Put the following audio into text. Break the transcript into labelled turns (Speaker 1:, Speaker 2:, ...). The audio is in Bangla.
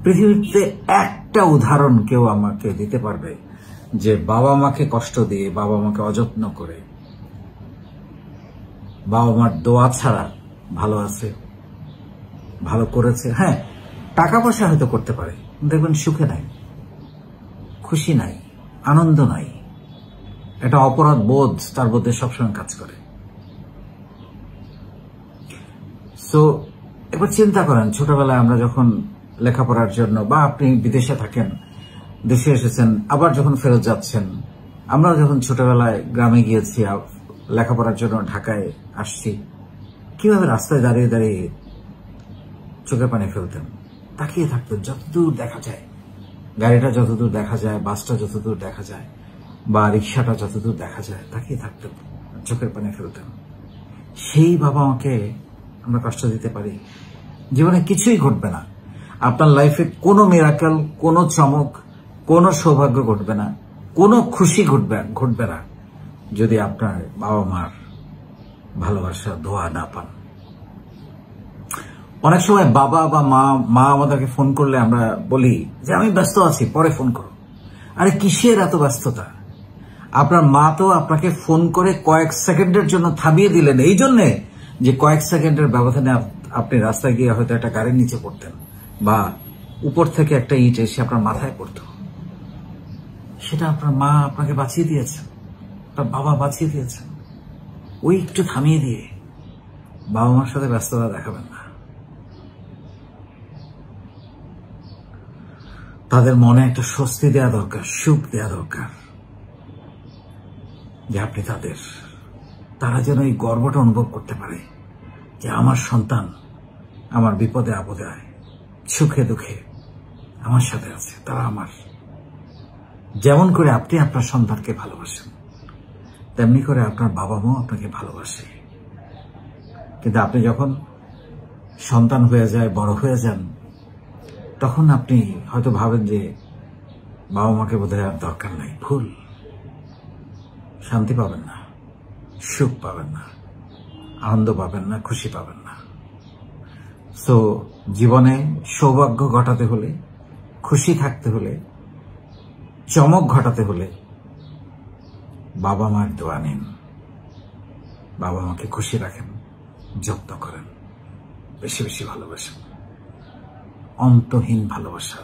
Speaker 1: পৃথিবীতে একটা উদাহরণ কেউ আমাকে দিতে পারবে যে বাবা মাকে কষ্ট দিয়ে, বাবা মাকে অযত্ন করে, বাবা মার দোয়া ছাড়া ভালো আছে, ভালো করেছে? হ্যাঁ, টাকা পয়সা হয়তো করতে পারে, দেখবেন সুখে নাই, খুশি নাই, আনন্দ নাই, একটা অপরাধ বোধ তার মধ্যে সবসময় কাজ করে। সো এবার চিন্তা করেন, ছোটবেলায় আমরা যখন লেখাপড়ার জন্য, বা আপনি বিদেশে থাকেন, দেশে এসেছেন, আবার যখন ফেরত যাচ্ছেন, আমরা যখন ছোটবেলায় গ্রামে গিয়েছি, লেখাপড়ার জন্য ঢাকায় আসছি, কিভাবে রাস্তায় দাঁড়িয়ে দাঁড়িয়ে চোখে পানি ফেলতেন, তাকিয়ে থাকতেন যতদূর দেখা যায়, গাড়িটা যতদূর দেখা যায়, বাসটা যতদূর দেখা যায়, বা রিক্সাটা যতদূর দেখা যায়, তাকিয়ে থাকতেন, চোখের পানি ফেলতেন। সেই বাবা মাকে আমরা কষ্ট দিতে পারি? জীবনে কিছুই ঘটবে না, আপনার লাইফে কোনো মিরাকেল, কোনো চমক, কোনো সৌভাগ্য ঘটবে না, কোনো খুশি ঘটবে না যদি আপনার বাবা মার ভালোবাসা, দোয়া না পান। অনেক সময় বাবা বা মা আমাদেরকে ফোন করলে আমরা বলি যে আমি ব্যস্ত আছি, পরে ফোন করো। আরে কিসের এত ব্যস্ততা? আপনার মা তো আপনাকে ফোন করে কয়েক সেকেন্ডের জন্য থামিয়ে দিলেন, এই জন্যে যে কয়েক সেকেন্ডের ব্যবধানে আপনি রাস্তায় গিয়ে হয়তো একটা গাড়ির নিচে পড়তেন, বা উপর থেকে একটা ইট এসে আপনার মাথায় পড়ত। সেটা আপনার মা আপনাকে বাঁচিয়ে দিয়েছেন, আপনার বাবা বাঁচিয়ে দিয়েছেন। ওই একটু থামিয়ে দিয়ে বাবা মার সাথে ব্যস্ততা দেখাবেন না। তাদের মনে একটা স্বস্তি দেওয়া দরকার, সুখ দেওয়া দরকার, যে আপনি তারা যেন এই গর্বটা অনুভব করতে পারে যে আমার সন্তান আমার বিপদে আপদে, সুখে দুঃখে আমার সাথে আছে, তারা আমার। যেমন করে আপনি আপনার সন্তানকে ভালোবাসেন, তেমনি করে আপনার বাবা মাও আপনাকে ভালোবাসে। কিন্তু আপনি যখন সন্তান হয়ে যায়, বড় হয়ে যান, তখন আপনি হয়তো ভাবেন যে বাবা মাকে বোধহয় আর দরকার নাই। ভুল। শান্তি পাবেন না, সুখ পাবেন না, আনন্দ পাবেন না, খুশি পাবেন না। সো জীবনে সৌভাগ্য ঘটাতে হলে, খুশি থাকতে হলে, চমক ঘটাতে হলে বাবা মার দোয়া নিন, বাবা মাকে খুশি রাখেন, যত্ন করেন, বেশি বেশি ভালোবাসেন, অন্তহীন ভালোবাসা।